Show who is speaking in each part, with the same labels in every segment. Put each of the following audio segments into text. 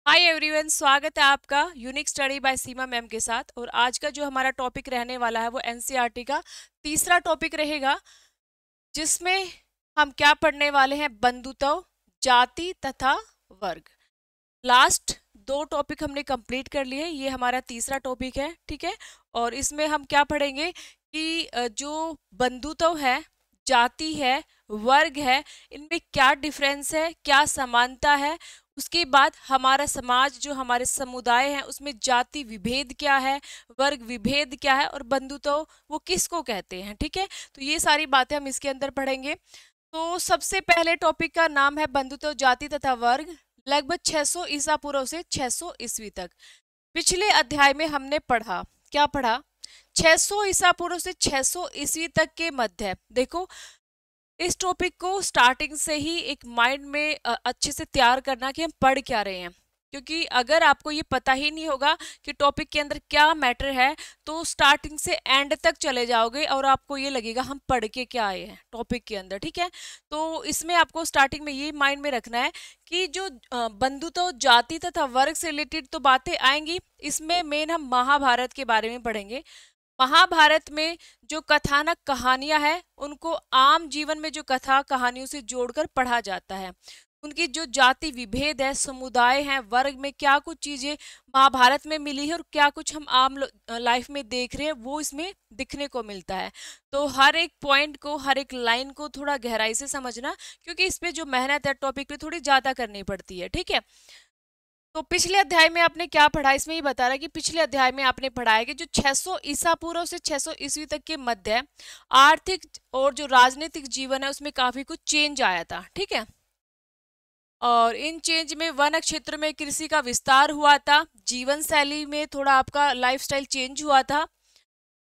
Speaker 1: Hi everyone, स्वागत है आपका यूनिक स्टडी बाय सीमा मैम के साथ। और आज का जो हमारा टॉपिक रहने वाला है वो एनसीईआरटी का तीसरा टॉपिक रहेगा, जिसमें हम क्या पढ़ने वाले हैं, बंधुत्व, जाति तथा वर्ग। लास्ट दो टॉपिक हमने कंप्लीट कर लिए, ये हमारा तीसरा टॉपिक है, ठीक है। और इसमें हम क्या पढ़ेंगे कि जो बंधुत्व है, जाति है, वर्ग है, इनमें क्या डिफरेंस है, क्या समानता है। उसके बाद हमारा समाज, जो हमारे समुदाय हैं, उसमें जाति विभेद क्या है, वर्ग विभेद क्या है, और बंधुत्व वो किसको कहते हैं, ठीक है। तो ये सारी बातें हम इसके अंदर पढ़ेंगे। तो सबसे पहले टॉपिक का नाम है बंधुत्व, जाति तथा वर्ग। लगभग 600 ईसा पूर्व से 600 ईस्वी तक। पिछले अध्याय में हमने पढ़ा, क्या पढ़ा, 600 ईसा पूर्व से 600 ईस्वी तक के मध्य। देखो, इस टॉपिक को स्टार्टिंग से ही एक माइंड में अच्छे से तैयार करना कि हम पढ़ क्या रहे हैं। क्योंकि अगर आपको ये पता ही नहीं होगा कि टॉपिक के अंदर क्या मैटर है, तो स्टार्टिंग से एंड तक चले जाओगे और आपको ये लगेगा हम पढ़ के क्या आए हैं टॉपिक के अंदर, ठीक है। तो इसमें आपको स्टार्टिंग में ये माइंड में रखना है कि जो बंधुत्व, जाति तथा वर्ग से रिलेटेड तो बातें आएंगी। इसमें मेन हम महाभारत के बारे में पढ़ेंगे। महाभारत में जो कथानक कहानियां हैं, उनको आम जीवन में जो कथा कहानियों से जोड़कर पढ़ा जाता है। उनकी जो जाति विभेद है, समुदाय हैं, वर्ग में क्या कुछ चीजें महाभारत में मिली है और क्या कुछ हम आम लाइफ में देख रहे हैं, वो इसमें दिखने को मिलता है। तो हर एक पॉइंट को, हर एक लाइन को थोड़ा गहराई से समझना, क्योंकि इस पे जो मेहनत है टॉपिक पे थोड़ी ज्यादा करनी पड़ती है, ठीक है। तो पिछले अध्याय में आपने क्या पढ़ा, इसमें ही बता रहा है कि पिछले अध्याय में आपने पढ़ा है कि जो 600 ईसा पूर्व से 600 ईस्वी तक के मध्य आर्थिक और जो राजनीतिक जीवन है उसमें काफी कुछ चेंज आया था, ठीक है। और इन चेंज में वन क्षेत्र में कृषि का विस्तार हुआ था, जीवन शैली में थोड़ा आपका लाइफस्टाइल चेंज हुआ था।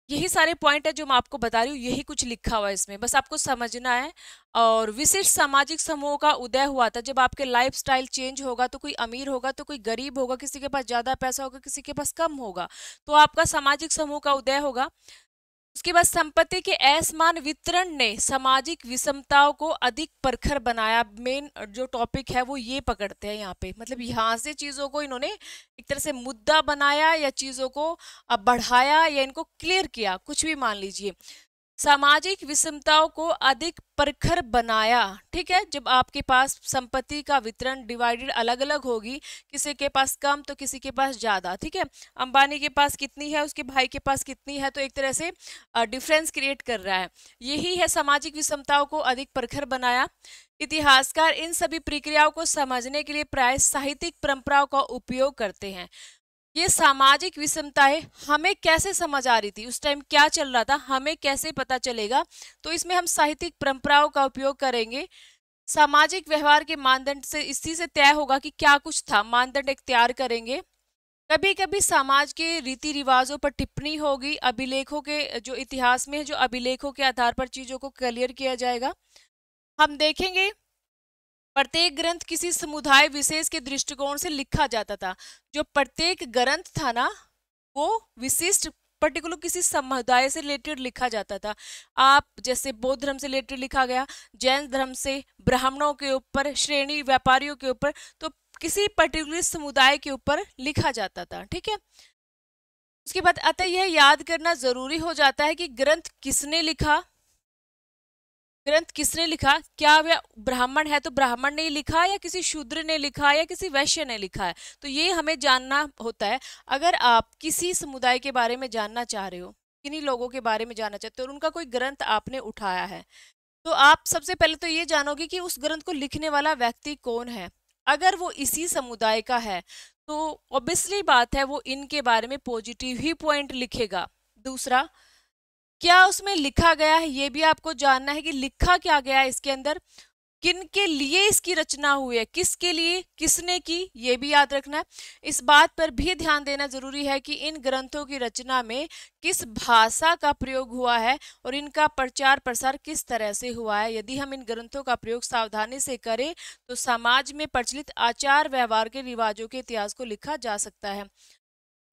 Speaker 1: यही सारे पॉइंट है जो मैं आपको बता रही हूँ, यही कुछ लिखा हुआ है इसमें, बस आपको समझना है। और विशिष्ट सामाजिक समूह का उदय हुआ था। जब आपके लाइफस्टाइल चेंज होगा तो कोई अमीर होगा तो कोई गरीब होगा, किसी के पास ज्यादा पैसा होगा, किसी के पास कम होगा, तो आपका सामाजिक समूह का उदय होगा। उसके बाद संपत्ति के असमान वितरण ने सामाजिक विषमताओं को अधिक प्रखर बनाया। मेन जो टॉपिक है वो ये पकड़ते हैं यहाँ पे, मतलब यहाँ से चीजों को इन्होंने एक तरह से मुद्दा बनाया या चीजों को बढ़ाया या इनको क्लियर किया, कुछ भी मान लीजिए। सामाजिक विषमताओं को अधिक प्रखर बनाया, ठीक है। जब आपके पास संपत्ति का वितरण डिवाइडेड अलग अलग होगी, किसी के पास कम तो किसी के पास ज्यादा, ठीक है। अंबानी के पास कितनी है, उसके भाई के पास कितनी है, तो एक तरह से डिफरेंस क्रिएट कर रहा है। यही है सामाजिक विषमताओं को अधिक प्रखर बनाया। इतिहासकार इन सभी प्रक्रियाओं को समझने के लिए प्राय साहित्यिक परंपराओं का उपयोग करते हैं। ये सामाजिक विषमताएं हमें कैसे समझ आ रही थी, उस टाइम क्या चल रहा था, हमें कैसे पता चलेगा, तो इसमें हम साहित्यिक परंपराओं का उपयोग करेंगे। सामाजिक व्यवहार के मानदंड से इसी से तय होगा कि क्या कुछ था, मानदंड एक तैयार करेंगे। कभी कभी समाज के रीति रिवाजों पर टिप्पणी होगी, अभिलेखों के जो इतिहास में है, जो अभिलेखों के आधार पर चीजों को क्लियर किया जाएगा। हम देखेंगे प्रत्येक ग्रंथ किसी समुदाय विशेष के दृष्टिकोण से लिखा जाता था। जो प्रत्येक ग्रंथ था ना, वो विशिष्ट पर्टिकुलर किसी समुदाय से रिलेटेड लिखा जाता था। आप जैसे बौद्ध धर्म से रिलेटेड लिखा गया, जैन धर्म से, ब्राह्मणों के ऊपर, श्रेणी व्यापारियों के ऊपर, तो किसी पर्टिकुलर समुदाय के ऊपर लिखा जाता था, ठीक है। उसके बाद अतः यह याद करना जरूरी हो जाता है कि ग्रंथ किसने लिखा। ग्रंथ किसने लिखा, क्या वह ब्राह्मण है तो ब्राह्मण ने लिखा, या किसी शूद्र ने लिखा, या किसी वैश्य ने लिखा है, तो ये हमें जानना होता है। अगर आप किसी समुदाय के बारे में जानना चाह रहे हो, किन्हीं लोगों के बारे में जानना चाहते हो और उनका कोई ग्रंथ आपने उठाया है, तो आप सबसे पहले तो ये जानोगे कि उस ग्रंथ को लिखने वाला व्यक्ति कौन है। अगर वो इसी समुदाय का है तो ऑब्वियसली बात है वो इनके बारे में पॉजिटिव ही पॉइंट लिखेगा। दूसरा, क्या उसमें लिखा गया है, ये भी आपको जानना है कि लिखा क्या गया है इसके अंदर, किन के लिए इसकी रचना हुई है, किसके लिए, किसने की, ये भी याद रखना है। इस बात पर भी ध्यान देना जरूरी है कि इन ग्रंथों की रचना में किस भाषा का प्रयोग हुआ है और इनका प्रचार प्रसार किस तरह से हुआ है। यदि हम इन ग्रंथों का प्रयोग सावधानी से करें तो समाज में प्रचलित आचार व्यवहार के रिवाजों के इतिहास को लिखा जा सकता है।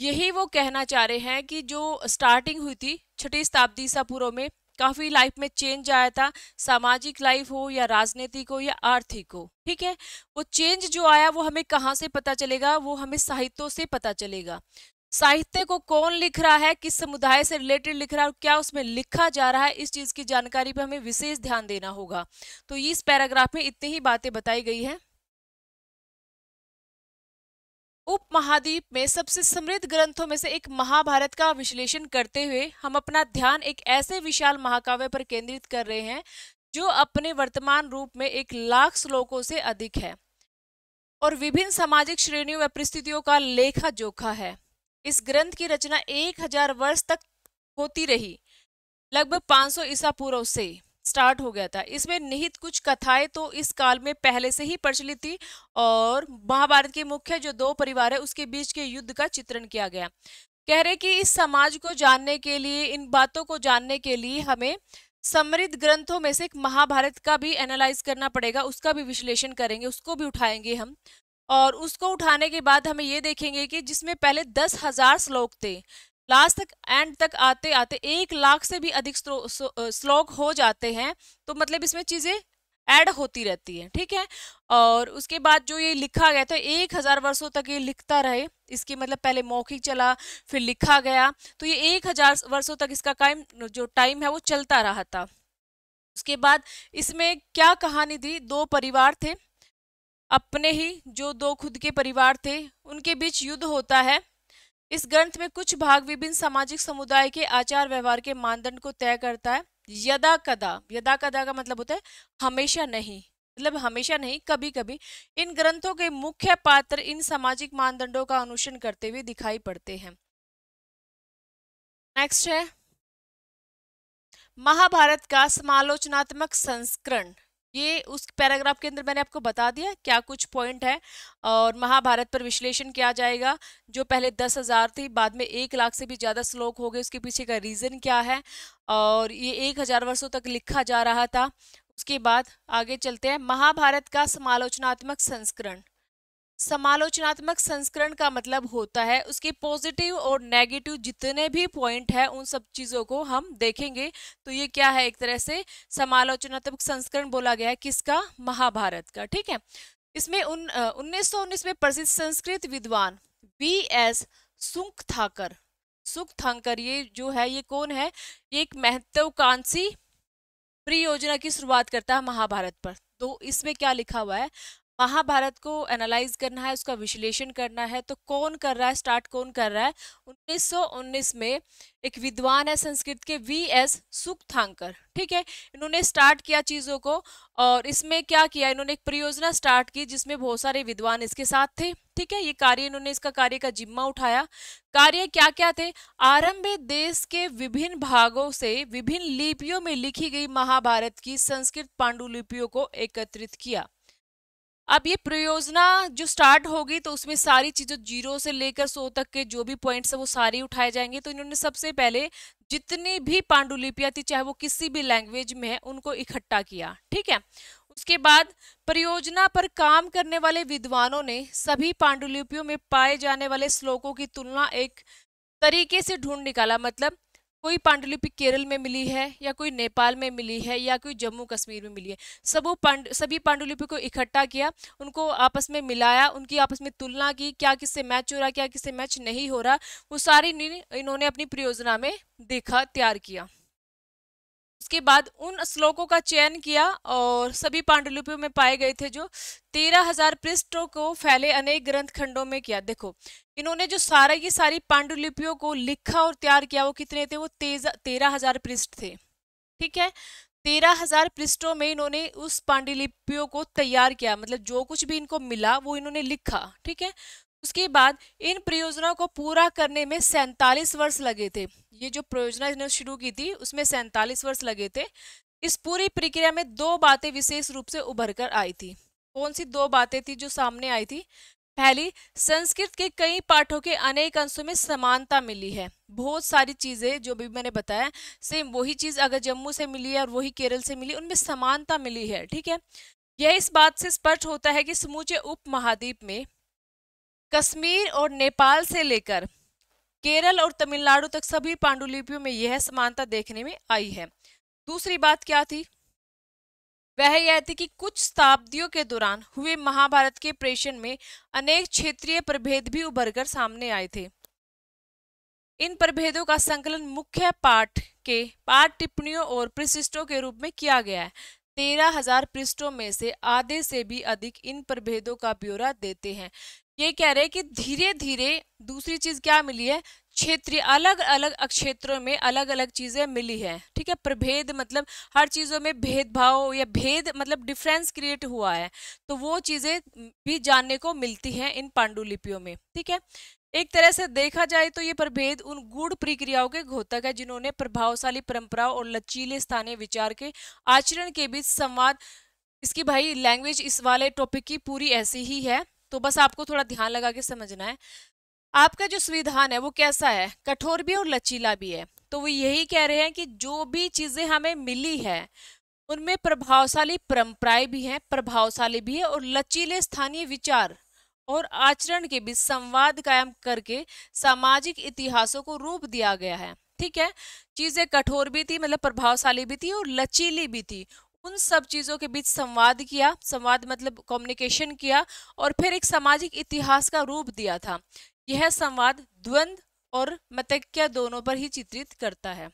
Speaker 1: यही वो कहना चाह रहे हैं कि जो स्टार्टिंग हुई थी 6ठी शताब्दी ईसा पूर्व में, काफी लाइफ में चेंज आया था, सामाजिक लाइफ हो या राजनीतिक हो या आर्थिक हो, ठीक है। वो चेंज जो आया वो हमें कहाँ से पता चलेगा, वो हमें साहित्यों से पता चलेगा। साहित्य को कौन लिख रहा है, किस समुदाय से रिलेटेड लिख रहा है और क्या उसमें लिखा जा रहा है, इस चीज की जानकारी पर हमें विशेष ध्यान देना होगा। तो इस पैराग्राफ में इतनी ही बातें बताई गई है। उपमहाद्वीप में सबसे समृद्ध ग्रंथों में से एक महाभारत का विश्लेषण करते हुए हम अपना ध्यान एक ऐसे विशाल महाकाव्य पर केंद्रित कर रहे हैं जो अपने वर्तमान रूप में 1,00,000 श्लोकों से अधिक है और विभिन्न सामाजिक श्रेणियों व परिस्थितियों का लेखा जोखा है। इस ग्रंथ की रचना 1,000 वर्ष तक होती रही, लगभग 500 ईसा पूर्व से स्टार्ट हो गया था। इसमें निहित कुछ कथाएं तो इस काल में पहले से ही प्रचलित थी और महाभारत के मुख्य जो 2 परिवार है उसके बीच के युद्ध का चित्रण किया गया। कह रहे कि इस समाज को जानने के लिए, इन बातों को जानने के लिए हमें समृद्ध ग्रंथों में से एक महाभारत का भी एनालाइज करना पड़ेगा, उसका भी विश्लेषण करेंगे, उसको भी उठाएंगे हम। और उसको उठाने के बाद हमें ये देखेंगे कि जिसमें पहले 10,000 श्लोक थे, लास्ट तक एंड तक आते आते 1,00,000 से भी अधिक श्लोक हो जाते हैं। तो मतलब इसमें चीजें ऐड होती रहती है, ठीक है। और उसके बाद जो ये लिखा गया था 1,000 वर्षों तक ये लिखता रहे, इसकी मतलब पहले मौखिक चला फिर लिखा गया, तो ये 1,000 वर्षों तक इसका जो टाइम है वो चलता रहा था। उसके बाद इसमें क्या कहानी थी, 2 परिवार थे, अपने ही जो 2 खुद के परिवार थे उनके बीच युद्ध होता है। इस ग्रंथ में कुछ भाग विभिन्न सामाजिक समुदाय के आचार व्यवहार के मानदंड को तय करता है। यदा कदा का मतलब होता है हमेशा नहीं, मतलब हमेशा नहीं, कभी कभी इन ग्रंथों के मुख्य पात्र इन सामाजिक मानदंडों का अनुसरण करते हुए दिखाई पड़ते हैं। नेक्स्ट है महाभारत का समालोचनात्मक संस्करण। ये उस पैराग्राफ के अंदर मैंने आपको बता दिया क्या कुछ पॉइंट है और महाभारत पर विश्लेषण किया जाएगा। जो पहले 10,000 थी, बाद में 1,00,000 से भी ज्यादा श्लोक हो गए, उसके पीछे का रीजन क्या है, और ये 1,000 वर्षों तक लिखा जा रहा था। उसके बाद आगे चलते हैं, महाभारत का समालोचनात्मक संस्करण। समालोचनात्मक संस्करण का मतलब होता है उसके पॉजिटिव और नेगेटिव जितने भी पॉइंट है उन सब चीजों को हम देखेंगे। तो ये क्या है, एक तरह से समालोचनात्मक संस्करण बोला गया है किसका, महाभारत का, ठीक है। इसमें 1919 में प्रसिद्ध संस्कृत विद्वान V.S. सुंकथाकर ये जो है ये कौन है, ये एक महत्वाकांक्षी परियोजना की शुरुआत करता है महाभारत पर। तो इसमें क्या लिखा हुआ है, महाभारत को एनालाइज करना है, उसका विश्लेषण करना है, तो कौन कर रहा है, स्टार्ट कौन कर रहा है, 1919 में एक विद्वान है संस्कृत के V.S. सुंकथाकर, ठीक है। इन्होंने स्टार्ट किया चीजों को और इसमें क्या किया, इन्होंने एक परियोजना स्टार्ट की जिसमें बहुत सारे विद्वान इसके साथ थे, ठीक है। ये कार्य इन्होंने इसका कार्य का जिम्मा उठाया। कार्य क्या क्या थे, आरंभ में देश के विभिन्न भागों से विभिन्न लिपियों में लिखी गई महाभारत की संस्कृत पांडुलिपियों को एकत्रित किया। अब ये परियोजना जो स्टार्ट होगी तो उसमें सारी चीजें 0 से लेकर 100 तक के जो भी पॉइंट्स है वो सारे उठाए जाएंगे। तो इन्होंने सबसे पहले जितनी भी पांडुलिपियां थी चाहे वो किसी भी लैंग्वेज में है उनको इकट्ठा किया, ठीक है। उसके बाद परियोजना पर काम करने वाले विद्वानों ने सभी पांडुलिपियों में पाए जाने वाले श्लोकों की तुलना एक तरीके से ढूंढ निकाला, मतलब कोई पांडुलिपि केरल में मिली है या कोई नेपाल में मिली है या कोई जम्मू कश्मीर में मिली है, सभी पांडुलिपि को इकट्ठा किया, उनको आपस में मिलाया, उनकी आपस में तुलना की, क्या किससे मैच हो रहा, क्या किससे मैच नहीं हो रहा, वो सारी इन्होंने अपनी परियोजना में देखा, तैयार किया। उसके बाद उन श्लोकों का चयन किया और सभी पांडुलिपियों में पाए गए थे जो 13,000 पृष्ठों को फैले अनेक ग्रंथ खंडों में किया। देखो इन्होंने जो सारी पांडुलिपियों को लिखा और तैयार किया वो कितने थे, वो 13,000 पृष्ठ थे, ठीक है। 13,000 पृष्ठों में इन्होंने उस पांडुलिपियों को तैयार किया, मतलब जो कुछ भी इनको मिला वो इन्होंने लिखा, ठीक है। उसके बाद इन परियोजनाओं को पूरा करने में 47 वर्ष लगे थे। ये जो परियोजना इन्होंने शुरू की थी उसमें 47 वर्ष लगे थे। इस पूरी प्रक्रिया में 2 बातें विशेष रूप से उभर कर आई थी। कौन सी 2 बातें थी जो सामने आई थी, पहली, संस्कृत के कई पाठों के अनेक अंशों में समानता मिली है। बहुत सारी चीजें जो भी मैंने बताया सेम वही चीज अगर जम्मू से मिली है और वही केरल से मिली, उनमें समानता मिली है, ठीक है। यह इस बात से स्पष्ट होता है कि समूचे उप महाद्वीप में कश्मीर और नेपाल से लेकर केरल और तमिलनाडु तक सभी पांडुलिपियों में यह समानता देखने में आई है। दूसरी बात क्या थी, वह यह थी कि कुछ शताब्दियों के दौरान हुए महाभारत के प्रेषण में अनेक क्षेत्रीय प्रभेद भी उभरकर सामने आए थे। इन प्रभेदों का संकलन मुख्य पाठ के पाठ टिप्पणियों और पृष्ठों के रूप में किया गया है। 13,000 पृष्ठों में से आधे से भी अधिक इन प्रभेदों का ब्यौरा देते हैं। ये कह रहे हैं कि धीरे धीरे दूसरी चीज क्या मिली है, क्षेत्रीय अलग अलग क्षेत्रों में अलग अलग चीजें मिली है। ठीक है, प्रभेद मतलब हर चीजों में भेदभाव या भेद मतलब डिफरेंस क्रिएट हुआ है, तो वो चीजें भी जानने को मिलती हैं इन पांडुलिपियों में। ठीक है, एक तरह से देखा जाए तो ये प्रभेद उन गूढ़ प्रक्रियाओं के घोतक है जिन्होंने प्रभावशाली परंपराओं और लचीले स्थानीय विचार के आचरण के बीच संवाद। इसकी भाई लैंग्वेज इस वाले टॉपिक की पूरी ऐसी ही है, तो बस आपको थोड़ा ध्यान लगा के समझना है। आपका जो संविधान है वो कैसा है, कठोर भी और लचीला भी है। तो वो यही कह रहे हैं कि जो भी चीजें हमें मिली है उनमें प्रभावशाली परंपराएं भी हैं, प्रभावशाली भी है, और लचीले स्थानीय विचार और आचरण के बीच संवाद कायम करके सामाजिक इतिहासों को रूप दिया गया है। ठीक है, चीजें कठोर भी थी मतलब प्रभावशाली भी थी और लचीली भी थी, उन सब चीजों के बीच संवाद किया, संवाद मतलब कम्युनिकेशन किया, और फिर एक सामाजिक इतिहास का रूप दिया था। यह संवाद द्वंद्व और मतैक्य दोनों पर ही चित्रित करता है।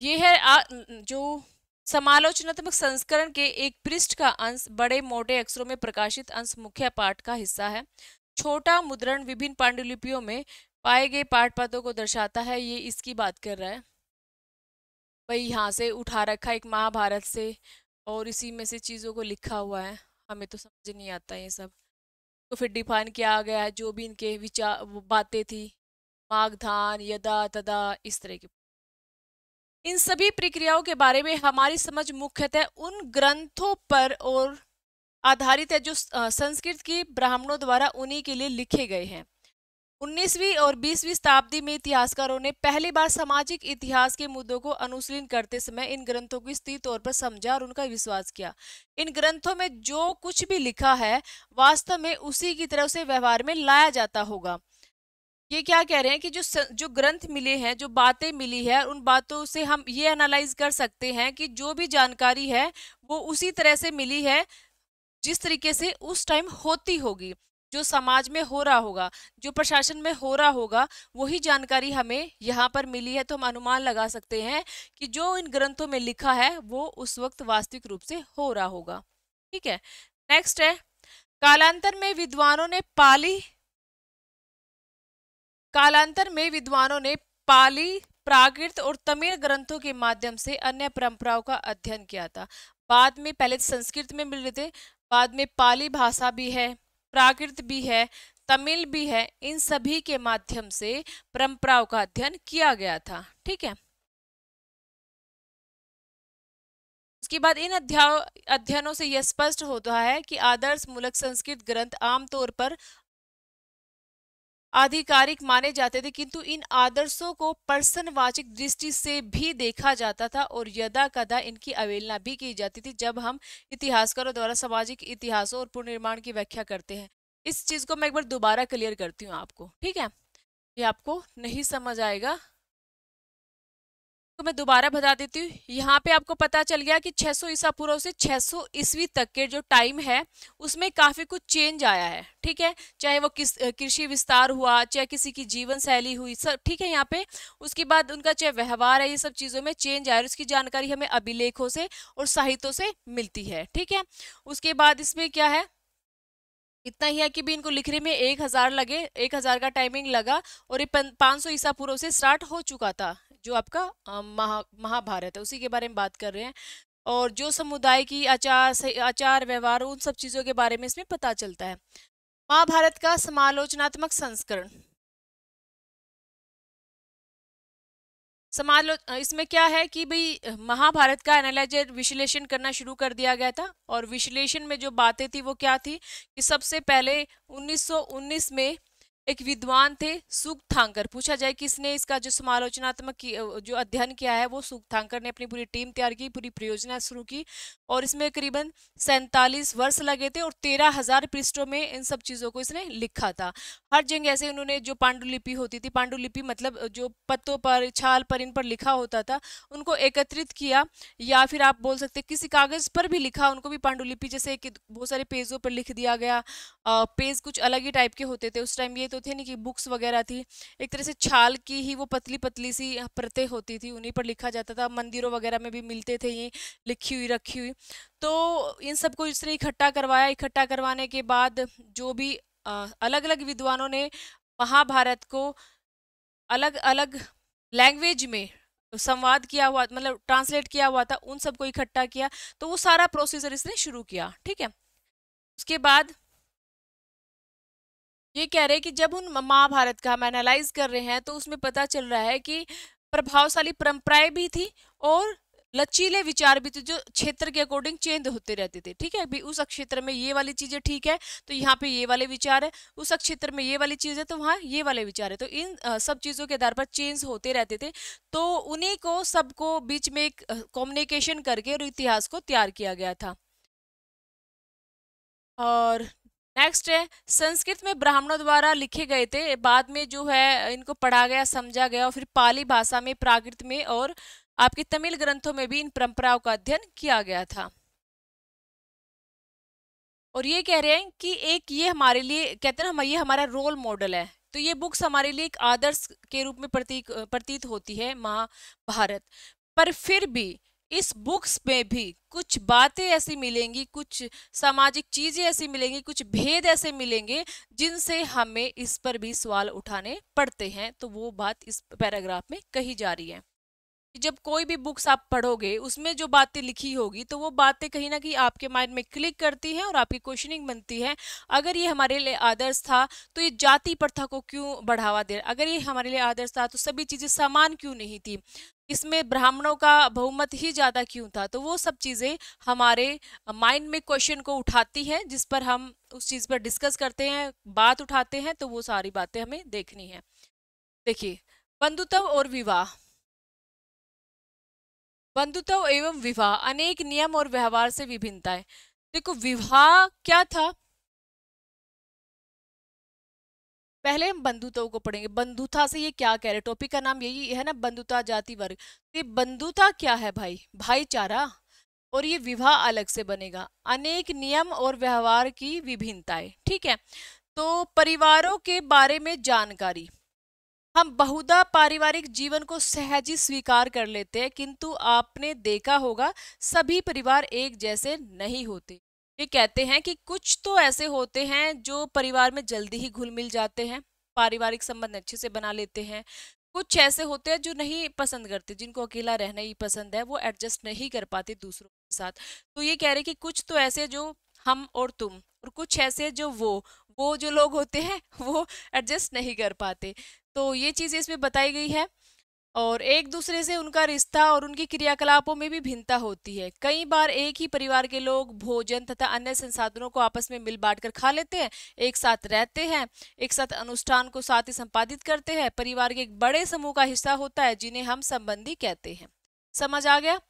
Speaker 1: यह है जो समालोचनात्मक संस्करण के एक पृष्ठ का अंश बड़े मोटे अक्षरों में प्रकाशित अंश मुख्य पाठ का हिस्सा है। छोटा मुद्रण विभिन्न पांडुलिपियों में पाए गए पाठ पदों को दर्शाता है। ये इसकी बात कर रहा है भाई, यहाँ से उठा रखा एक महाभारत से और इसी में से चीजों को लिखा हुआ है। हमें तो समझ नहीं आता ये सब, तो फिर डिफाइन किया गया है जो भी इनके विचार बातें थी, मागधान यदा तदा इस तरह की। इन सभी प्रक्रियाओं के बारे में हमारी समझ मुख्यतः उन ग्रंथों पर और आधारित है जो संस्कृत की ब्राह्मणों द्वारा उन्हीं के लिए लिखे गए हैं। 19वीं और 20वीं शताब्दी में इतिहासकारों ने पहली बार सामाजिक इतिहास के मुद्दों को अनुशीलन करते समय इन ग्रंथों को स्थिर तौर पर समझा और उनका विश्वास किया। इन ग्रंथों में जो कुछ भी लिखा है वास्तव में उसी की तरह से व्यवहार में लाया जाता होगा। ये क्या कह रहे हैं कि जो ग्रंथ मिले हैं, जो बातें मिली है, उन बातों से हम ये एनालाइज कर सकते हैं कि जो भी जानकारी है वो उसी तरह से मिली है जिस तरीके से उस टाइम होती होगी, जो समाज में हो रहा होगा, जो प्रशासन में हो रहा होगा, वही जानकारी हमें यहाँ पर मिली है। तो हम अनुमान लगा सकते हैं कि जो इन ग्रंथों में लिखा है वो उस वक्त वास्तविक रूप से हो रहा होगा। ठीक है, नेक्स्ट है कालांतर में विद्वानों ने पाली, प्राकृत और तमिल ग्रंथों के माध्यम से अन्य परंपराओं का अध्ययन किया था। बाद में पहले संस्कृत में मिल रहे थे, बाद में पाली भाषा भी है, प्राकृत भी है, तमिल भी है, इन सभी के माध्यम से परंपराओं का अध्ययन किया गया था। ठीक है, उसके बाद इन अध्ययनों से यह स्पष्ट होता है कि आदर्श मूलक संस्कृत ग्रंथ आमतौर पर आधिकारिक माने जाते थे, किंतु इन आदर्शों को प्रश्नवाचक दृष्टि से भी देखा जाता था और यदा कदा इनकी अवहेलना भी की जाती थी जब हम इतिहासकारों द्वारा सामाजिक इतिहासों और पुनर्निर्माण की व्याख्या करते हैं। इस चीज को मैं एक बार दोबारा क्लियर करती हूँ आपको। ठीक है, ये आपको नहीं समझ आएगा तो मैं दोबारा बता देती हूँ। यहाँ पे आपको पता चल गया कि 600 ईसा पूर्व से 600 ईस्वी तक के जो टाइम है उसमें काफी कुछ चेंज आया है। ठीक है, चाहे वो कृषि विस्तार हुआ, चाहे किसी की जीवन शैली हुई, सब ठीक है यहाँ पे। उसके बाद उनका चाहे व्यवहार है, ये सब चीजों में चेंज आया और उसकी जानकारी हमें अभिलेखों से और साहित्यों से मिलती है। ठीक है, उसके बाद इसमें क्या है, इतना ही है कि भी इनको लिखने में 1000 लगे, 1000 का टाइमिंग लगा और ये 500 ईसा पूर्व से स्टार्ट हो चुका था। जो आपका महाभारत है उसी के बारे में बात कर रहे हैं, और जो समुदाय की आचार व्यवहार उन सब चीजों के बारे में इसमें पता चलता है। महाभारत का समालोचनात्मक संस्करण, इसमें क्या है कि भाई महाभारत का एनालाइजर विश्लेषण करना शुरू कर दिया गया था, और विश्लेषण में जो बातें थी वो क्या थी कि सबसे पहले 1919 में एक विद्वान थे सुगथांकर। पूछा जाए किसने इसका जो समालोचनात्मक जो अध्ययन किया है, वो सुगथांकर ने अपनी पूरी टीम तैयार की, पूरी परियोजना शुरू की। और इसमें करीबन 47 वर्ष लगे थे और 13,000 पृष्ठों में इन सब चीजों को इसने लिखा था। हर जगह ऐसे उन्होंने जो पांडुलिपि होती थी, पांडुलिपि मतलब जो पत्तों पर, छाल पर, इन पर लिखा होता था, उनको एकत्रित किया, या फिर आप बोल सकते किसी कागज पर भी लिखा, उनको भी पांडुलिपि, जैसे कि बहुत सारे पेजों पर लिख दिया गया। पेज कुछ अलग ही टाइप के होते थे उस टाइम, ये तो थे नहीं कि बुक्स वगैरह थी। एक तरह से छाल की ही वो पतली पतली सी परतें होती थी, उन्हीं पर लिखा जाता था। मंदिरों वगैरह में भी मिलते थे ये लिखी हुई, रखी हुई। तो इन सबको इसने इकट्ठा करवाया। इकट्ठा करवाने के बाद जो भी अलग अलग विद्वानों ने महाभारत को अलग अलग लैंग्वेज में संवाद किया हुआ, मतलब ट्रांसलेट किया हुआ था, उन सबको इकट्ठा किया। तो वो सारा प्रोसीजर इसने शुरू किया, ठीक है। उसके बाद ये कह रहे हैं कि जब उन महाभारत का हम एनालाइज कर रहे हैं तो उसमें पता चल रहा है कि प्रभावशाली परंपराएं भी थी और लचीले विचार भी थे, जो क्षेत्र के अकॉर्डिंग चेंज होते रहते थे, ठीक है। भी उस क्षेत्र में ये वाली चीजें ठीक है तो यहाँ पे ये वाले विचार है, उस क्षेत्र में ये वाली चीज है तो वहाँ ये वाले विचार है। तो इन सब चीजों के आधार पर चेंज होते रहते थे। तो उन्हीं को सबको बीच में एक कम्युनिकेशन करके और इतिहास को तैयार किया गया था। और नेक्स्ट है, संस्कृत में ब्राह्मणों द्वारा लिखे गए थे, बाद में जो है इनको पढ़ा गया, समझा गया, और फिर पाली भाषा में, प्राकृत में और आपके तमिल ग्रंथों में भी इन परंपराओं का अध्ययन किया गया था। और ये कह रहे हैं कि एक ये हमारे लिए कहते हैं ना, ये हमारा रोल मॉडल है। तो ये बुक्स हमारे लिए एक आदर्श के रूप में प्रतीत होती है महाभारत। पर फिर भी इस बुक्स में भी कुछ बातें ऐसी मिलेंगी, कुछ सामाजिक चीजें ऐसी मिलेंगी, कुछ भेद ऐसे मिलेंगे जिनसे हमें इस पर भी सवाल उठाने पड़ते हैं। तो वो बात इस पैराग्राफ में कही जा रही है कि जब कोई भी बुक्स आप पढ़ोगे उसमें जो बातें लिखी होगी तो वो बातें कहीं ना कहीं आपके माइंड में क्लिक करती हैं और आपकी क्वेश्चनिंग बनती है। अगर ये हमारे लिए आदर्श था तो ये जाति प्रथा को क्यों बढ़ावा दे, अगर ये हमारे लिए आदर्श था तो सभी चीजें समान क्यों नहीं थी, इसमें ब्राह्मणों का बहुमत ही ज्यादा क्यों था। तो वो सब चीजें हमारे माइंड में क्वेश्चन को उठाती हैं, जिस पर हम उस चीज पर डिस्कस करते हैं, बात उठाते हैं। तो वो सारी बातें हमें देखनी है। देखिए, बंधुत्व और विवाह। बंधुत्व एवं विवाह, अनेक नियम और व्यवहार से विभिन्नता है। देखो, विवाह क्या था, पहले हम बंधुत्व को पढ़ेंगे। बंधुता से ये क्या कह रहे, टॉपिक का नाम यही है ना, बंधुता जाति वर्ग। ये बंधुता क्या है भाई, भाईचारा। और ये विवाह अलग से बनेगा, अनेक नियम और व्यवहार की विभिन्नताएं, ठीक है। तो परिवारों के बारे में जानकारी, हम बहुधा पारिवारिक जीवन को सहज ही स्वीकार कर लेते हैं, किंतु आपने देखा होगा सभी परिवार एक जैसे नहीं होते। ये कहते हैं कि कुछ तो ऐसे होते हैं जो परिवार में जल्दी ही घुल मिल जाते हैं, पारिवारिक संबंध अच्छे से बना लेते हैं। कुछ ऐसे होते हैं जो नहीं पसंद करते, जिनको अकेला रहना ही पसंद है, वो एडजस्ट नहीं कर पाते दूसरों के साथ। तो ये कह रहे कि कुछ तो ऐसे जो हम और तुम, और कुछ ऐसे जो वो जो लोग होते हैं वो एडजस्ट नहीं कर पाते। तो ये चीज इसमें बताई गई है। और एक दूसरे से उनका रिश्ता और उनकी क्रियाकलापों में भी भिन्नता होती है। कई बार एक ही परिवार के लोग भोजन तथा अन्य संसाधनों को आपस में मिल बांट कर खा लेते हैं, एक साथ रहते हैं, एक साथ अनुष्ठान को साथ ही संपादित करते हैं। परिवार के एक बड़े समूह का हिस्सा होता है जिन्हें हम संबंधी कहते हैं। समझ आ गया।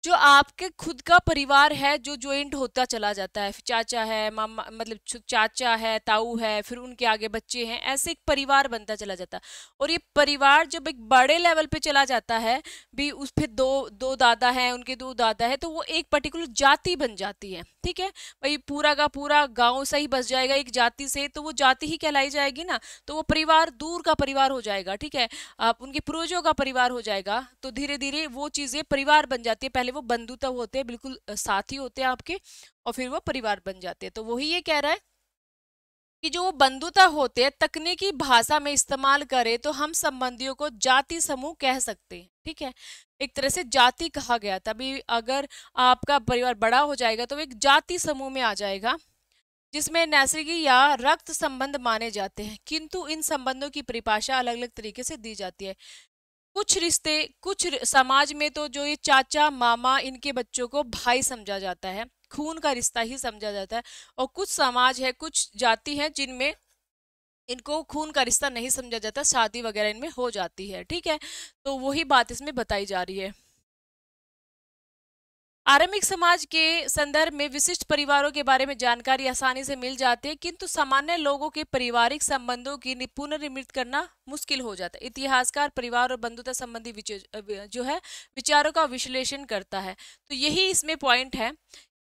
Speaker 1: जो आपके खुद का परिवार है जो ज्वाइंट होता चला जाता है, चाचा है, मामा, मतलब चाचा है, ताऊ है, फिर उनके आगे बच्चे हैं, ऐसे एक परिवार बनता चला जाता है। और ये परिवार जब एक बड़े लेवल पे चला जाता है, भी उस फिर दो दो दादा हैं, उनके दो दादा है, तो वो एक पर्टिकुलर जाति बन जाती है, ठीक है। भाई पूरा का पूरा गांव सही बस जाएगा एक जाति से, तो वो जाति ही कहलाई जाएगी ना। तो वो परिवार दूर का परिवार हो जाएगा, ठीक है। आप उनके पूर्वजों का परिवार हो जाएगा। तो धीरे धीरे वो चीजें परिवार बन जाती है। पहले वो बंधुत्व होते हैं, बिल्कुल साथी होते हैं आपके, और फिर वो परिवार बन जाते हैं। तो वही ये कह रहा है कि जो वो बंधुता होते हैं, तकनीकी भाषा में इस्तेमाल करें तो हम संबंधियों को जाति समूह कह सकते हैं, ठीक है। एक तरह से जाति कहा गया था। अभी अगर आपका परिवार बड़ा हो जाएगा तो वो एक जाति समूह में आ जाएगा, जिसमें नैसर्गिक या रक्त संबंध माने जाते हैं, किंतु इन संबंधों की परिभाषा अलग अलग तरीके से दी जाती है। कुछ रिश्ते, समाज में तो जो ये चाचा मामा, इनके बच्चों को भाई समझा जाता है, खून का रिश्ता ही समझा जाता है। और कुछ समाज है, कुछ जाति है जिनमें इनको खून का रिश्ता नहीं समझा जाता, शादी वगैरह इनमें हो जाती है, ठीक है। तो वही बात इसमें बताई जा रही है। आरंभिक समाज के संदर्भ में विशिष्ट परिवारों के बारे में जानकारी आसानी से मिल जाती है, किंतु सामान्य लोगों के पारिवारिक संबंधों की पुनर्निर्मित करना मुश्किल हो जाता है। इतिहासकार परिवार और बंधुता संबंधी जो है विचारों का विश्लेषण करता है। तो यही इसमें पॉइंट है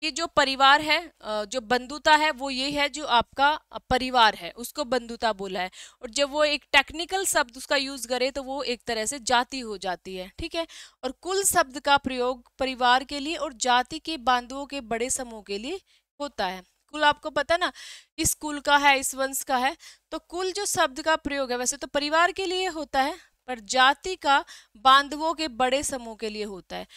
Speaker 1: कि जो परिवार है, जो बंधुता है, वो ये है जो आपका परिवार है उसको बंधुता बोला है। और जब वो एक टेक्निकल शब्द उसका यूज करे तो वो एक तरह से जाति हो जाती है, ठीक है। और कुल शब्द का प्रयोग परिवार के लिए और जाति के बांधुओं के बड़े समूह के लिए होता है। कुल आपको पता ना, इस कुल का है, इस वंश का है, तो कुल जो शब्द का प्रयोग है वैसे तो परिवार के लिए होता है, पर जाति का बांधवों के बड़े समूह के लिए होता है।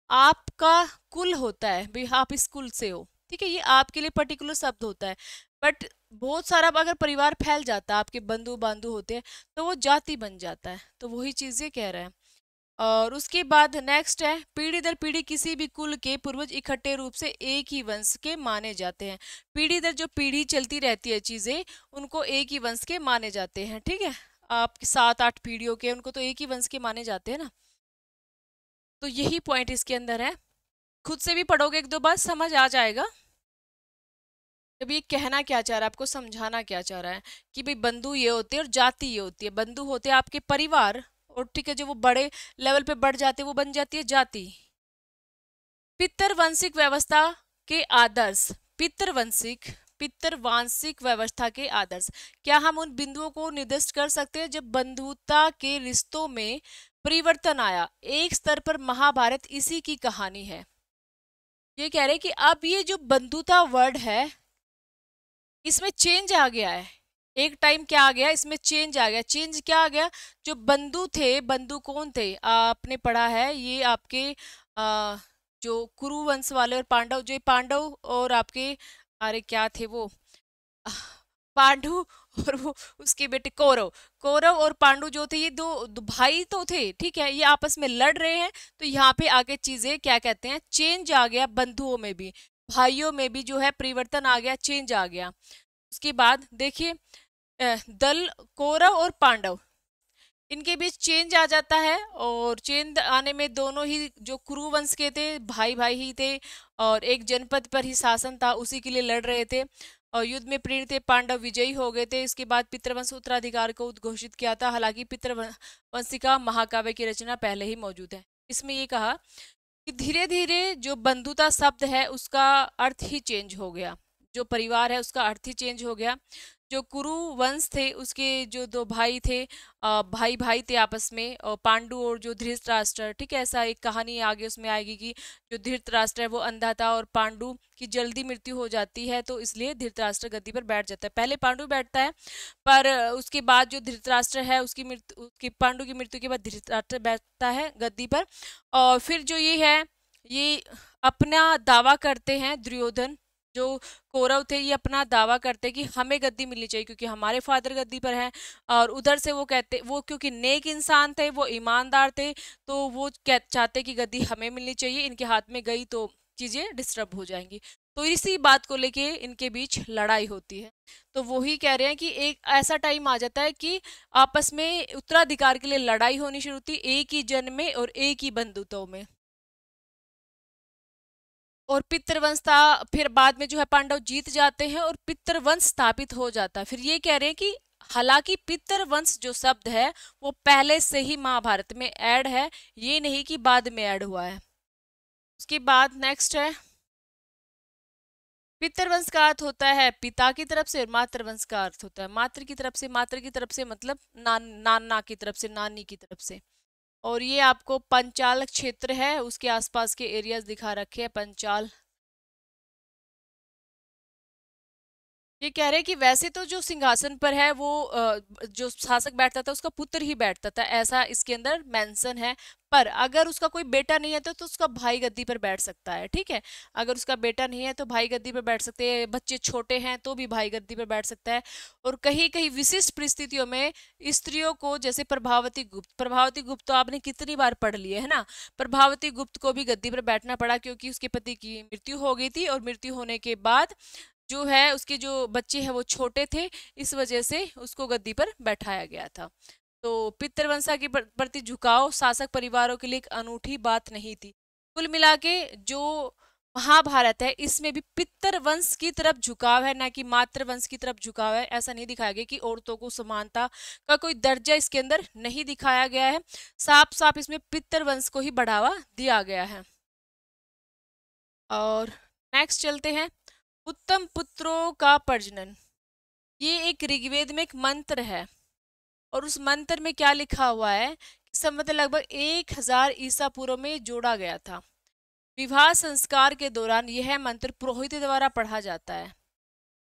Speaker 1: आपका कुल होता है भाई, आप इस कुल से हो, ठीक है, ये आपके लिए पर्टिकुलर शब्द होता है। बट बहुत सारा अगर परिवार फैल जाता है, आपके बंधु बांधु होते हैं, तो वो जाति बन जाता है। तो वही चीज ये कह रहे हैं। और उसके बाद नेक्स्ट है, पीढ़ी दर पीढ़ी किसी भी कुल के पूर्वज इकट्ठे रूप से एक ही वंश के माने जाते हैं। पीढ़ी दर जो पीढ़ी चलती रहती है चीजें, उनको एक ही वंश के माने जाते हैं, ठीक है। आपके 7-8 पीढ़ियों के, उनको तो एक ही वंश के माने जाते हैं ना। तो यही पॉइंट इसके अंदर है। खुद से भी पढ़ोगे एक दो बार समझ आ जाएगा। जब ये कहना क्या चाह रहा है, आपको समझाना क्या चाह रहा है कि भाई बंधु ये होते हैं और जाति ये होती है। बंधु होते हैं आपके परिवार, और ठीक है, जो वो बड़े लेवल पे बढ़ जाते हैं वो बन जाती है जाति। पितृवंशिक व्यवस्था के आदर्श, पितृवंशिक पितृवांशिक व्यवस्था के आदर्श, क्या हम उन बिंदुओं को निर्दिष्ट कर सकते हैं जब बंधुता के रिश्तों में परिवर्तन आया। एक स्तर पर महाभारत इसी की कहानी है। ये कह रहे कि अब ये जो बंधुता वर्ड है इसमें चेंज आ गया है। एक टाइम क्या आ गया, इसमें चेंज आ गया। चेंज क्या आ गया, जो बंधु थे, बंधु कौन थे, आपने पढ़ा है ये आपके जो कुरु वंश वाले और पांडव, जो पांडव और आपके, अरे क्या थे वो, पांडु और वो उसके बेटे कौरव, कौरव और पांडु जो थे, ये दो भाई तो थे, ठीक है, ये आपस में लड़ रहे हैं। तो यहाँ पे आगे चीजें क्या कहते हैं, चेंज आ गया, बंधुओं में भी, भाइयों में भी जो है परिवर्तन आ गया, चेंज आ गया। उसके बाद देखिए, दल कौरव और पांडव, इनके बीच चेंज आ जाता है। और चेंज आने में दोनों ही जो कुरु वंश के थे, भाई भाई ही थे, और एक जनपद पर ही शासन था, उसी के लिए लड़ रहे थे। और युद्ध में प्रीण थे, पांडव विजयी हो गए थे। इसके बाद पितृवंश उत्तराधिकार को उद्घोषित किया था। हालांकि पितृवंशिका महाकाव्य की रचना पहले ही मौजूद है। इसमें ये कहा कि धीरे धीरे जो बंधुता शब्द है उसका अर्थ ही चेंज हो गया, जो परिवार है उसका अर्थ ही चेंज हो गया। जो कुरु वंश थे उसके जो दो भाई थे, भाई भाई थे आपस में, और पांडु और जो धृतराष्ट्र, ठीक है, ऐसा एक कहानी आगे उसमें आएगी कि जो धृतराष्ट्र है वो अंधा था और पांडु की जल्दी मृत्यु हो जाती है, तो इसलिए धृतराष्ट्र गद्दी पर बैठ जाता है। पहले पांडु बैठता है, पर उसके बाद जो धृतराष्ट्र है उसकी मृत्यु, उसकी पांडु की मृत्यु के बाद धृतराष्ट्र बैठता है गद्दी पर। और फिर जो ये है, ये अपना दावा करते हैं, दुर्योधन जो कौरव थे ये अपना दावा करते कि हमें गद्दी मिलनी चाहिए क्योंकि हमारे फादर गद्दी पर हैं। और उधर से वो कहते, वो क्योंकि नेक इंसान थे, वो ईमानदार थे, तो वो चाहते कि गद्दी हमें मिलनी चाहिए, इनके हाथ में गई तो चीजें डिस्टर्ब हो जाएंगी। तो इसी बात को लेके इनके बीच लड़ाई होती है। तो वही कह रहे हैं कि एक ऐसा टाइम आ जाता है कि आपस में उत्तराधिकार के लिए लड़ाई होनी शुरू होती, एक ही जन्म में और एक ही बंधुत्व में। और पितृवंश था, फिर बाद में जो है पांडव जीत जाते हैं और पितृवंश स्थापित हो जाता है। फिर ये कह रहे हैं कि हालांकि पितृवंश जो शब्द है वो पहले से ही महाभारत में ऐड है, ये नहीं कि बाद में ऐड हुआ है। उसके बाद नेक्स्ट है, पितृवंश का अर्थ होता है पिता की तरफ से, और मातृवंश का अर्थ होता है मातृ की तरफ से। मातृ की तरफ से मतलब नाना की तरफ से, नानी की तरफ से। और ये आपको पंचाल क्षेत्र है, उसके आसपास के एरियाज दिखा रखे हैं, पंचाल। ये कह रहे हैं कि वैसे तो जो सिंहासन पर है वो जो शासक बैठता था उसका पुत्र ही बैठता था, ऐसा इसके अंदर मेंशन है। पर अगर उसका कोई बेटा नहीं है तो उसका भाई गद्दी पर बैठ सकता है, ठीक है। अगर उसका बेटा नहीं है तो भाई गद्दी पर बैठ सकते हैं, बच्चे छोटे हैं तो भी भाई गद्दी पर बैठ सकता है। और कहीं कहीं विशिष्ट परिस्थितियों में स्त्रियों को, जैसे प्रभावती गुप्त, प्रभावती गुप्त तो आपने कितनी बार पढ़ लिए है ना, प्रभावती गुप्त को भी गद्दी पर बैठना पड़ा क्योंकि उसके पति की मृत्यु हो गई थी, और मृत्यु होने के बाद जो है उसके जो बच्चे हैं वो छोटे थे, इस वजह से उसको गद्दी पर बैठाया गया था। तो पितृवंशा के प्रति झुकाव शासक परिवारों के लिए एक अनूठी बात नहीं थी। कुल मिला के जो महाभारत है इसमें भी पितर वंश की तरफ झुकाव है, ना कि मातृ वंश की तरफ झुकाव है। ऐसा नहीं दिखाया गया कि औरतों को समानता का कोई दर्जा इसके अंदर नहीं दिखाया गया है। साफ साफ इसमें पितर वंश को ही बढ़ावा दिया गया है। और नेक्स्ट चलते हैं, उत्तम पुत्रों का प्रजनन। ये एक ऋग्वेद में एक मंत्र है और उस मंत्र में क्या लिखा हुआ है, संवत लगभग 1000 ईसा पूर्व में जोड़ा गया था। विवाह संस्कार के दौरान यह मंत्र पुरोहित द्वारा पढ़ा जाता है।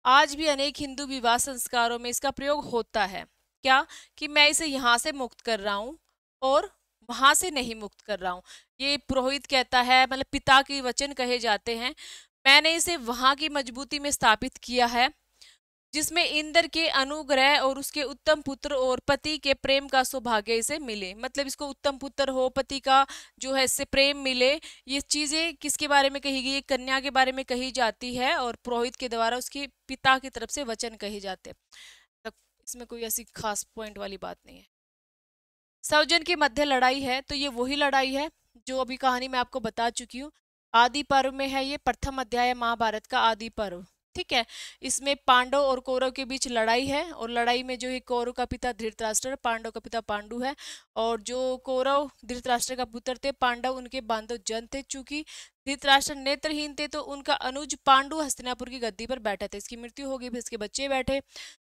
Speaker 1: आज भी अनेक हिंदू विवाह संस्कारों में इसका प्रयोग होता है। क्या कि मैं इसे यहाँ से मुक्त कर रहा हूँ और वहां से नहीं मुक्त कर रहा हूँ। ये पुरोहित कहता है, मतलब पिता के वचन कहे जाते हैं, मैंने इसे वहां की मजबूती में स्थापित किया है जिसमें इंद्र के अनुग्रह और उसके उत्तम पुत्र और पति के प्रेम का सौभाग्य इसे मिले। मतलब इसको उत्तम पुत्र हो, पति का जो है इससे प्रेम मिले। ये चीजें किसके बारे में कही गई, कन्या के बारे में कही जाती है और पुरोहित के द्वारा उसके पिता की तरफ से वचन कहे जाते हैं। तब इसमें कोई ऐसी खास पॉइंट वाली बात नहीं है। स्वजन की मध्य लड़ाई है तो ये वही लड़ाई है जो अभी कहानी मैं आपको बता चुकी हूँ। आदि पर्व में है, ये प्रथम अध्याय है महाभारत का, आदि पर्व। ठीक है, इसमें पांडव और कौरव के बीच लड़ाई है और लड़ाई में जो है कौरव का पिता धृतराष्ट्र, पांडव का पिता पांडु है। और जो कौरव धृतराष्ट्र का पुत्र थे, पांडव उनके बांधव जन थे। चूंकि धृतराष्ट्र नेत्रहीन थे तो उनका अनुज पांडु हस्तिनापुर की गद्दी पर बैठे थे। इसकी मृत्यु हो गई, फिर इसके बच्चे बैठे।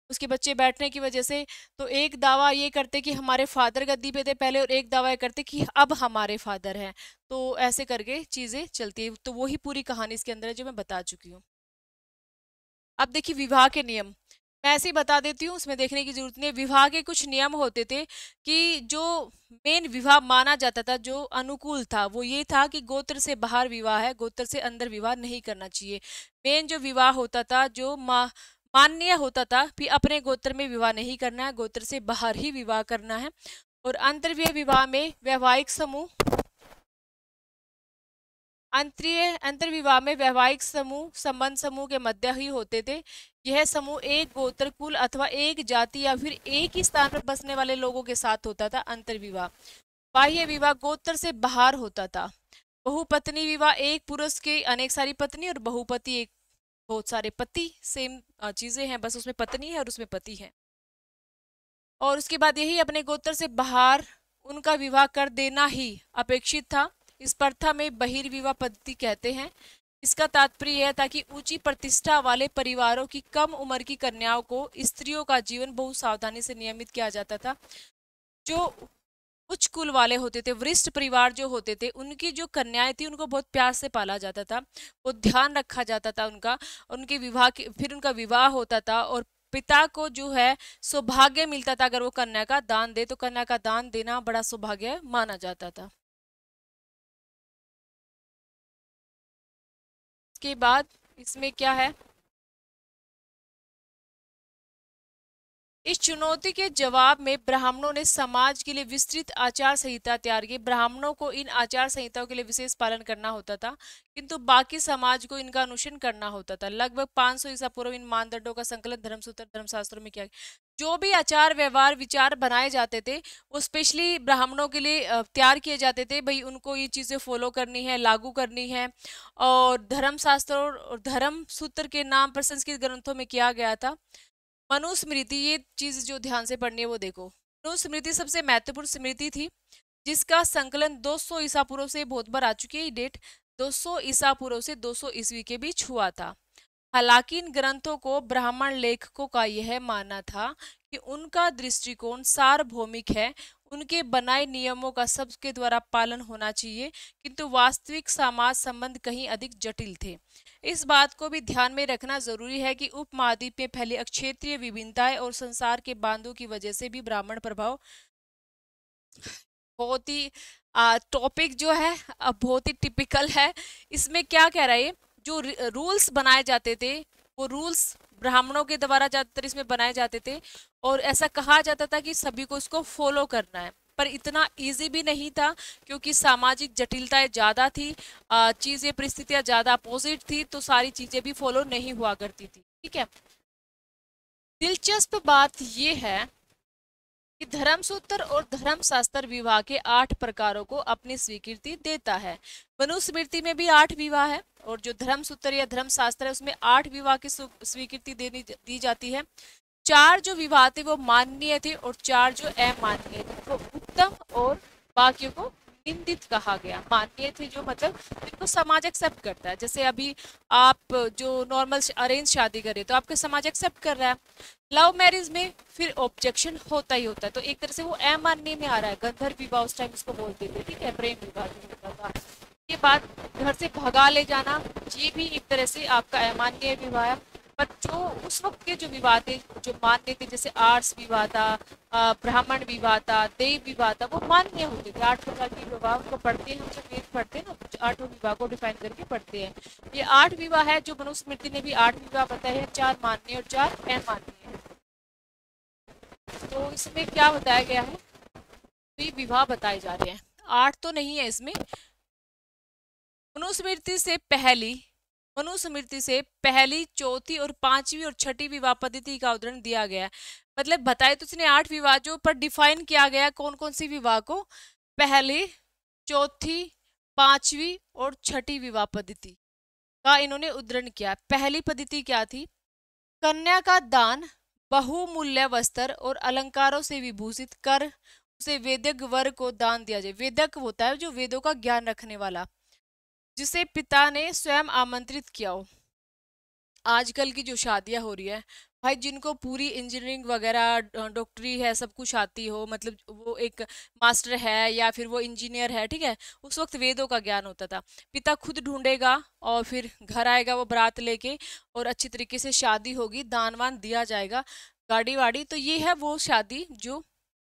Speaker 1: उसके बच्चे बैठने की वजह से तो एक दावा ये करते कि हमारे फादर गद्दी पे थे पहले, और एक दावा ये करते कि अब हमारे फादर हैं। तो ऐसे करके चीजें चलती है। तो वही पूरी कहानी इसके अंदर है जो मैं बता चुकी हूँ। अब देखिए विवाह के नियम, मैं ऐसे ही बता देती हूँ, उसमें देखने की जरूरत नहीं है। विवाह के कुछ नियम होते थे कि जो मेन विवाह माना जाता था, जो अनुकूल था, वो ये था कि गोत्र से बाहर विवाह है, गोत्र से अंदर विवाह नहीं करना चाहिए। मेन जो विवाह होता था, जो मान्य होता था कि अपने गोत्र में विवाह नहीं करना है, गोत्र से बाहर ही विवाह करना है। और अंतर्विवाह विवाह में वैवाहिक समूह, अंतर्विवाह में वैवाहिक समूह संबंध समूह के मध्य ही होते थे। यह समूह एक गोत्र, कुल अथवा एक जाति या फिर एक ही स्थान पर बसने वाले लोगों के साथ होता था अंतर्विवाह। बाह्य विवाह गोत्र से बाहर होता था। बहुपत्नी विवाह, एक पुरुष के अनेक सारी पत्नी, और बहुपति एक बहुत सारे पति, सेम चीजें हैं, बस उसमें पत्नी है और उसमें पति है। और उसके बाद यही अपने गोत्र से बाहर उनका विवाह कर देना ही अपेक्षित था। इस प्रथा में बहिर्विवाह पद्धति कहते हैं। इसका तात्पर्य यह था कि ऊंची प्रतिष्ठा वाले परिवारों की कम उम्र की कन्याओं को स्त्रियों का जीवन बहुत सावधानी से नियमित किया जाता था। जो उच्च कुल वाले होते थे, वरिष्ठ परिवार जो होते थे, उनकी जो कन्याएं थी उनको बहुत प्यार से पाला जाता था, वो ध्यान रखा जाता था उनका। उनके विवाह के फिर उनका विवाह होता था और पिता को जो है सौभाग्य मिलता था। अगर वो कन्या का दान दे तो कन्या का दान देना बड़ा सौभाग्य माना जाता था। इसके बाद इसमें क्या है, इस चुनौती के जवाब में ब्राह्मणों ने समाज के लिए विस्तृत आचार संहिता तैयार की। ब्राह्मणों को इन आचार संहिताओं के लिए विशेष पालन करना होता था, किंतु बाकी समाज को इनका अनुसरण करना होता था। लगभग 500 ईसा पूर्व इन मानदंडों का संकलन धर्मसूत्र धर्मशास्त्रों में किया गया। जो भी आचार व्यवहार विचार बनाए जाते थे वो स्पेशली ब्राह्मणों के लिए तैयार किए जाते थे। भाई उनको ये चीजें फॉलो करनी है, लागू करनी है। और धर्मशास्त्र और धर्म सूत्र के नाम पर संस्कृत ग्रंथों में किया गया था। मनुस्मृति, ये चीज जो ध्यान से पढ़नी है वो देखो। मनुस्मृति सबसे महत्वपूर्ण स्मृति थी जिसका संकलन 200 ईसा पूर्व से, बहुत बार आ चुकी है डेट, 200 ईसा पूर्व से 200 ईस्वी के बीच हुआ था। हालांकि इन ग्रंथों को ब्राह्मण लेखकों का यह मानना था कि उनका दृष्टिकोण सार्वभौमिक है, उनके बनाए नियमों का सबके द्वारा पालन होना चाहिए, किंतु वास्तविक समाज संबंध कहीं अधिक जटिल थे। इस बात को भी ध्यान में रखना जरूरी है कि उपमहाद्वीप में फैली क्षेत्रीय विभिन्नताएं और संसार के बांधों की वजह से भी ब्राह्मण प्रभाव बहुत ही टॉपिक जो है अब बहुत ही टिपिकल है। इसमें क्या कह रहा है, जो रूल्स बनाए जाते थे वो रूल्स ब्राह्मणों के द्वारा ज्यादातर इसमें बनाए जाते थे और ऐसा कहा जाता था कि सभी को इसको फॉलो करना है। पर इतना इजी भी नहीं था क्योंकि सामाजिक जटिलताएं ज्यादा थी, चीजें परिस्थितियां ज्यादा अपोजिट थी, तो सारी चीजें भी फॉलो नहीं हुआ करती थी। ठीक है, दिलचस्प बात यह है कि धर्मसूत्र और धर्मशास्त्र विवाह के 8 प्रकारों को अपनी स्वीकृति देता है। मनुस्मृति में भी 8 विवाह है और जो धर्मसूत्र या धर्मशास्त्र है उसमें 8 विवाह की स्वीकृति दी जाती है। 4 जो विवाह थे वो माननीय थे और 4 जो अमाननीय थे, वो उत्तम और बाकियों को निंदित कहा गया। माननीय थे जो मतलब जिनको समाज एक्सेप्ट करता है, जैसे अभी आप जो नॉर्मल अरेंज शादी करे तो आपके समाज एक्सेप्ट कर रहा है। लव मैरिज में फिर ऑब्जेक्शन होता ही होता है, तो एक तरह से वो अमान्य में आ रहा है। गंधर्व विवाह उस टाइम इसको बोलते थे, ठीक है, प्रेम विवाह जो होता था। ये बात घर से भगा ले जाना, ये भी एक तरह से आपका अमान्य विवाह है। पर जो उस वक्त के जो विवाह थे जो मान्य थे, जैसे आर्ट्स विवाह था, ब्राह्मण विवाह था, देव विवाह था, वो मान्य होते थे। 8 प्रकार के विवाह को पढ़ते हैं हम, जब वेद पढ़ते हैं ना तो 8 विवाह को डिफाइन करके पढ़ते हैं। ये 8 विवाह है जो मनुस्मृति ने भी 8 विवाह बताए हैं, 4 मान्य और 4 अमान्य है। तो इसमें क्या बताया गया है, तो विवाह बताए जा रहे हैं, 8 तो नहीं है इसमें। मनुस्मृति से पहली, चौथी और 5वीं और 6ठी विवाह पद्धति का उदाहरण दिया गया है। मतलब बताए तो इसने 8 विवाह जो पर डिफाइन किया गया कौन कौन सी विवाह को, पहली, चौथी, 5वीं और 6ठी विवाह पद्धति का इन्होंने उदाहरण किया। पहली पद्धति क्या थी, कन्या का दान बहुमूल्य वस्त्र और अलंकारों से विभूषित कर उसे वेदक वर को दान दिया जाए। वेदक होता है जो वेदों का ज्ञान रखने वाला, जिसे पिता ने स्वयं आमंत्रित किया हो। आजकल की जो शादियां हो रही है भाई, जिनको पूरी इंजीनियरिंग वगैरह डॉक्टरी है सब कुछ आती हो, मतलब वो एक मास्टर है या फिर वो इंजीनियर है, ठीक है, उस वक्त वेदों का ज्ञान होता था। पिता खुद ढूंढेगा और फिर घर आएगा वो बारात लेके और अच्छी तरीके से शादी होगी, दान वान दिया जाएगा, गाड़ी वाड़ी। तो ये है वो शादी जो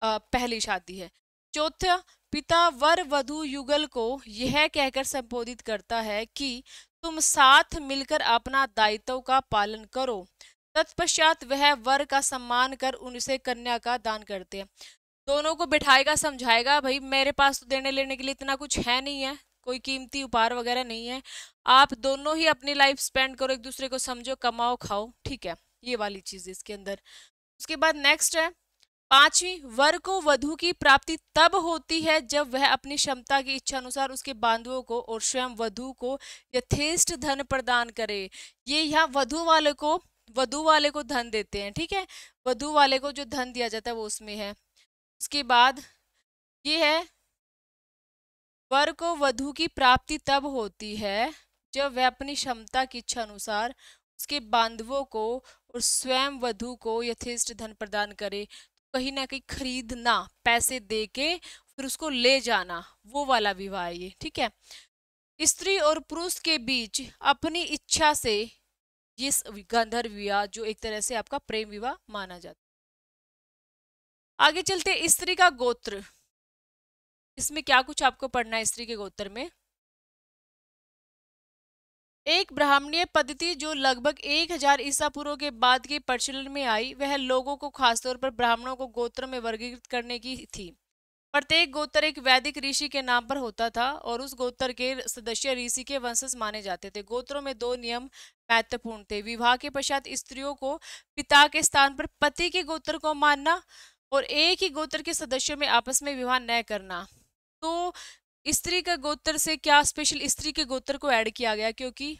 Speaker 1: पहली शादी है। चौथा, पिता वर वधु युगल को यह कहकर संबोधित करता है कि तुम साथ मिलकर अपना दायित्व का पालन करो। तत्पश्चात वह वर का सम्मान कर उनसे कन्या का दान करते हैं। दोनों को बिठाएगा, समझाएगा, भाई मेरे पास तो देने लेने के लिए इतना कुछ है नहीं है, कोई कीमती उपहार वगैरह नहीं है, आप दोनों ही अपनी लाइफ स्पेंड करो, एक दूसरे को समझो, कमाओ खाओ, ठीक है, ये वाली चीज इसके अंदर। उसके बाद नेक्स्ट है 5वीं, वर को वधु की प्राप्ति तब होती है जब वह अपनी क्षमता की इच्छा अनुसार उसके बांधुओं को और स्वयं वधु को यथेष्ट धन प्रदान करे। ये यहाँ वधु वाले को धन देते हैं, ठीक है, वधु वाले को जो धन दिया जाता है वो उसमें है। उसके बाद ये है, वर को वधु की प्राप्ति तब होती है जब वह अपनी क्षमता की इच्छा अनुसार उसके बांधवों को और स्वयं वधु को यथेष्ट धन प्रदान करे। कहीं ना कहीं खरीदना, पैसे दे के फिर उसको ले जाना, वो वाला विवाह है ये, ठीक है। स्त्री और पुरुष के बीच अपनी इच्छा से ये गंधर्व विवाह जो एक तरह से आपका प्रेम विवाह माना जाता है। आगे चलते, स्त्री का गोत्र। इसमें क्या कुछ आपको पढ़ना है स्त्री के गोत्र में। एक ब्राह्मणीय पद्धति जो लगभग 1000 ईसा पूर्व के बाद के प्रचलन में आई, वह लोगों को खासतौर पर ब्राह्मणों को गोत्र में वर्गीकृत करने की थी। प्रत्येक गोत्र एक वैदिक ऋषि के नाम पर होता था और उस गोत्र के सदस्य ऋषि के वंशज माने जाते थे। गोत्रों में 2 नियम महत्वपूर्ण थे, विवाह के पश्चात स्त्रियों को पिता के स्थान पर पति के गोत्र को मानना और एक ही गोत्र के सदस्यों में आपस में विवाह न करना। तो स्त्री का गोत्र से क्या स्पेशल स्त्री के गोत्र को ऐड किया गया, क्योंकि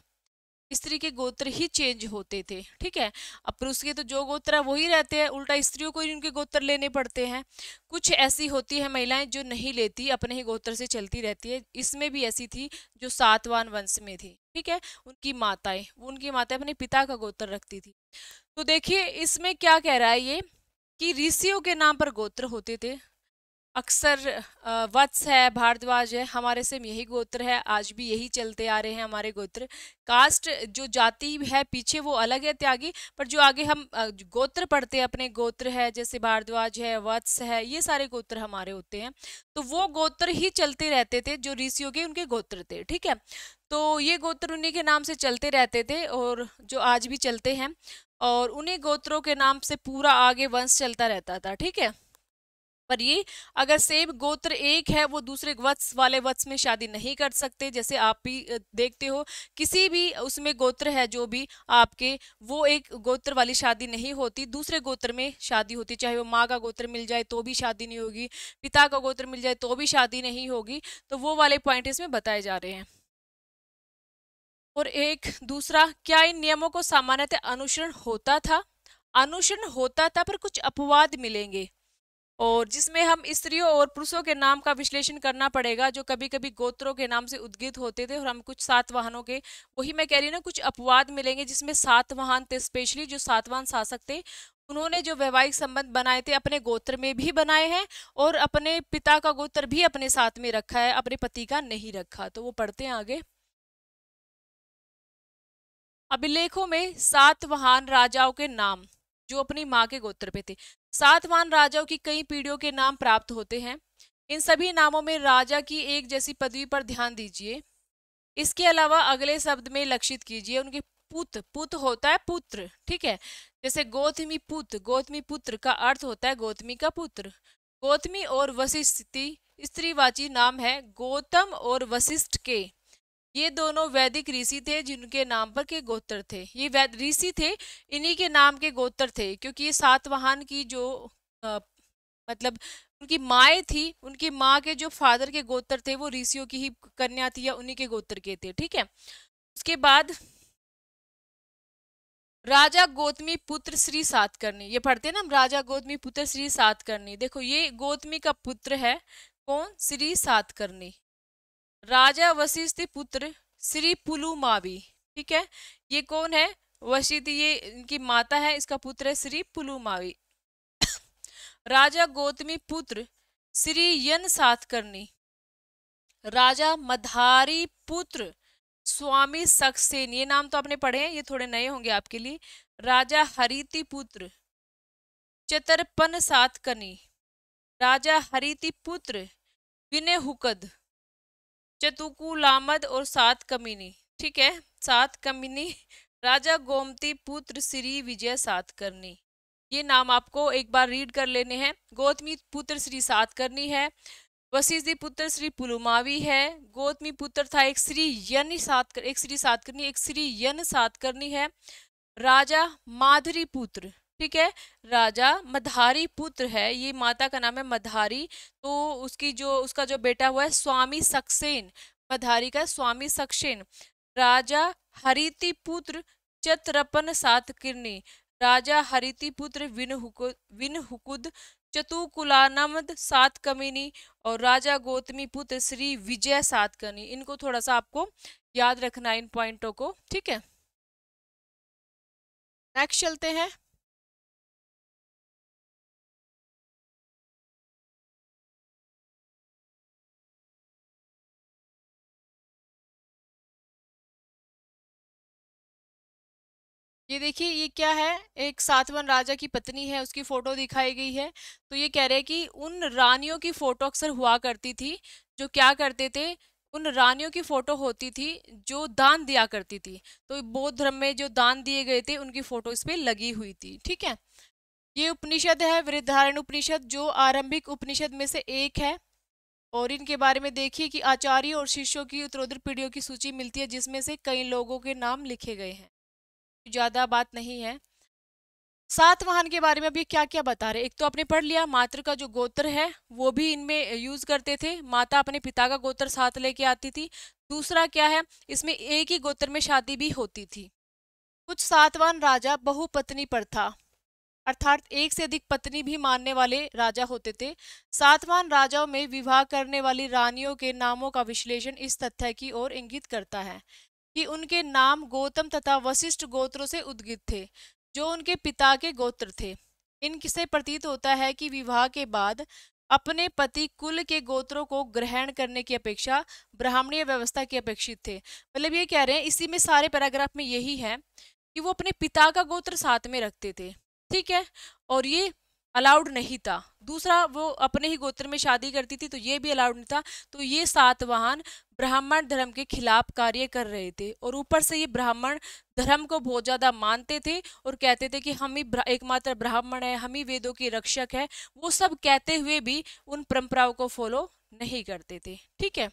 Speaker 1: स्त्री के गोत्र ही चेंज होते थे, ठीक है। अब पुरुष के तो जो गोत्र है वही रहते हैं, उल्टा स्त्रियों को ही उनके गोत्र लेने पड़ते हैं। कुछ ऐसी होती है महिलाएं जो नहीं लेती, अपने ही गोत्र से चलती रहती है। इसमें भी ऐसी थी जो सातवाहन वंश में थी, ठीक है, उनकी माताएं अपने पिता का गोत्र रखती थी। तो देखिए इसमें क्या कह रहा है ये, कि ऋषियों के नाम पर गोत्र होते थे। अक्सर वत्स है, भारद्वाज है, हमारे से यही गोत्र है, आज भी यही चलते आ रहे हैं हमारे गोत्र। कास्ट जो जाति है पीछे वो अलग है, त्यागी, पर जो आगे हम गोत्र पढ़ते हैं अपने गोत्र है, जैसे भारद्वाज है, वत्स है, ये सारे गोत्र हमारे होते हैं। तो वो गोत्र ही चलते रहते थे जो ऋषियों के उनके गोत्र थे, ठीक है। तो ये गोत्र उन्हीं के नाम से चलते रहते थे और जो आज भी चलते हैं, और उन्हीं गोत्रों के नाम से पूरा आगे वंश चलता रहता था, ठीक है। पर ये अगर सेम गोत्र एक है, वो दूसरे वत्स वाले वत्स में शादी नहीं कर सकते। जैसे आप भी देखते हो किसी भी उसमें गोत्र है जो भी आपके, वो एक गोत्र वाली शादी नहीं होती, दूसरे गोत्र में शादी होती। चाहे वो माँ का गोत्र मिल जाए तो भी शादी नहीं होगी, पिता का गोत्र मिल जाए तो भी शादी नहीं होगी। तो वो वाले पॉइंट इसमें बताए जा रहे हैं। और एक दूसरा, क्या इन नियमों को सामान्यतः अनुसरण होता था? अनुसरण होता था, पर कुछ अपवाद मिलेंगे, और जिसमें हम स्त्रियों और पुरुषों के नाम का विश्लेषण करना पड़ेगा, जो कभी कभी गोत्रों के नाम से उद्गित होते थे। और हम कुछ सातवाहनों के, वही मैं कह रही हूँ ना, कुछ अपवाद मिलेंगे, जिसमें सातवाहन थे, स्पेशली जो सातवाहन शासक थे, उन्होंने जो वैवाहिक संबंध बनाए थे अपने गोत्र में भी बनाए हैं, और अपने पिता का गोत्र भी अपने साथ में रखा है, अपने पति का नहीं रखा। तो वो पढ़ते हैं आगे। अभिलेखों में सातवाहन राजाओं के नाम जो अपनी माँ के गोत्र पे थे, सातवाहन राजाओं की कई पीढ़ियों के नाम प्राप्त होते हैं। इन सभी नामों में राजा की एक जैसी पदवी पर ध्यान दीजिए। इसके अलावा अगले शब्द में लक्षित कीजिए उनके पुत्र। पुत्र होता है पुत्र, ठीक है। जैसे गौतमी पुत्र, गौतमी पुत्र का अर्थ होता है गौतमी का पुत्र। गौतमी और वशिष्ठ स्त्रीवाची नाम है गौतम और वशिष्ठ के। ये दोनों वैदिक ऋषि थे जिनके नाम पर के गोत्र थे। ये वैद ऋषि थे, इन्हीं के नाम के गोत्र थे, क्योंकि ये सातवाहन की जो अ, मतलब उनकी माएँ थी, उनकी माँ के जो फादर के गोत्र थे वो ऋषियों की ही कन्या थी, या उन्हीं के गोत्र के थे, ठीक है। उसके बाद राजा गौतमी पुत्र श्री सातकर्णी, ये पढ़ते हैं ना हम, राजा गौतमी पुत्र श्री सातकर्णी। देखो ये गौतमी का पुत्र है, कौन? श्री सातकर्णी। राजा वशिष्ठ पुत्र श्री पुलुमावी, ठीक है। ये कौन है? वशिष्ठ, ये इनकी माता है, इसका पुत्र है श्री पुलुमावी। राजा गौतमी पुत्र श्री यन सातकर्णी। राजा मधारी पुत्र स्वामी सक्सेन, ये नाम तो आपने पढ़े हैं, ये थोड़े नए होंगे आपके लिए। राजा हरिति पुत्र चतरपन सातकर्णी। राजा हरिति पुत्र विनय हुकद, चतुकुलामद और सात कमिनी, ठीक है, सात कमिनी। राजा गोमती पुत्र श्री विजय सातकर्णी। ये नाम आपको एक बार रीड कर लेने हैं। गौतमी पुत्र श्री सातकर्णी है, वशिष्ठ पुत्र श्री पुलुमावी है, गौतमी पुत्र था एक श्री यन सातकर, एक श्री सातकर्णी, एक श्री यन सातकर्णी है। राजा माधरी पुत्र, ठीक है, राजा मधारी पुत्र है, ये माता का नाम है मधारी। तो उसकी जो उसका जो बेटा हुआ है स्वामी सक्सेन, मधारी का स्वामी सक्सेन। राजा हरिति पुत्र चतरपन सातकर्णी। राजा हरिति पुत्र विनहुकुद चतुकुलानमद सातकर्णी। और राजा गौतमी पुत्र श्री विजय सातकर्णी। इनको थोड़ा सा आपको याद रखना है, इन पॉइंटों को, ठीक है। नेक्स्ट चलते हैं। ये देखिए ये क्या है, एक सातवाहन राजा की पत्नी है, उसकी फोटो दिखाई गई है। तो ये कह रहे हैं कि उन रानियों की फोटो अक्सर हुआ करती थी जो क्या करते थे, उन रानियों की फोटो होती थी जो दान दिया करती थी। तो बौद्ध धर्म में जो दान दिए गए थे उनकी फोटो इस पे लगी हुई थी, ठीक है। ये उपनिषद है वृहदारण्य उपनिषद, जो आरंभिक उपनिषद में से एक है। और इनके बारे में देखिए कि आचार्यों और शिष्यों की उत्तरोत्तर पीढ़ियों की सूची मिलती है, जिसमें से कई लोगों के नाम लिखे गए हैं, ज्यादा बात नहीं है। सातवाहन के बारे में अभी क्या क्या बता रहे, एक तो आपने पढ़ लिया मातृ का जो गोत्र है वो भी इनमें यूज करते थे, माता अपने पिता का गोत्र साथ लेके आती थी। दूसरा क्या है, इसमें एक ही गोत्र में शादी भी होती थी। कुछ सातवाहन राजा बहुपत्नी प्रथा, अर्थात एक से अधिक पत्नी भी मानने वाले राजा होते थे। सातवाहन राजाओं में विवाह करने वाली रानियों के नामों का विश्लेषण इस तथ्य की ओर इंगित करता है कि उनके नाम गौतम तथा वशिष्ठ गोत्रों से उद्गित थे, जो उनके पिता के गोत्र थे। इनसे प्रतीत होता है कि विवाह के बाद अपने पति कुल के गोत्रों को ग्रहण करने की अपेक्षा ब्राह्मणीय व्यवस्था की अपेक्षित थे। मतलब ये कह रहे हैं, इसी में सारे पैराग्राफ में यही है कि वो अपने पिता का गोत्र साथ में रखते थे, ठीक है। और ये अलाउड नहीं था। दूसरा, वो अपने ही गोत्र में शादी करती थी तो ये भी अलाउड नहीं था। तो ये सातवाहन ब्राह्मण धर्म के खिलाफ कार्य कर रहे थे, और ऊपर से ये ब्राह्मण धर्म को बहुत ज्यादा मानते थे और कहते थे कि हम ही एकमात्र ब्राह्मण है, हम ही वेदों के रक्षक है। वो सब कहते हुए भी उन परंपराओं को फॉलो नहीं करते थे। ठीक है,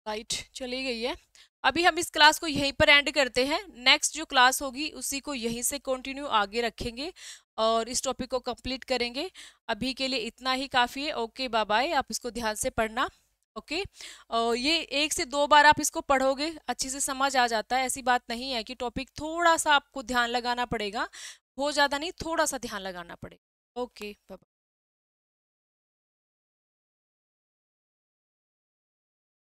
Speaker 1: राइट, चली गई है। अभी हम इस क्लास को यहीं पर एंड करते हैं। नेक्स्ट जो क्लास होगी उसी को यहीं से कंटिन्यू आगे रखेंगे और इस टॉपिक को कंप्लीट करेंगे। अभी के लिए इतना ही काफ़ी है। Okay, bye bye. आप इसको ध्यान से पढ़ना। ओके, और ये 1 से 2 बार आप इसको पढ़ोगे अच्छे से समझ आ जाता है। ऐसी बात नहीं है कि टॉपिक थोड़ा सा आपको ध्यान लगाना पड़ेगा, बहुत ज़्यादा नहीं, थोड़ा सा ध्यान लगाना पड़ेगा। Okay, bye.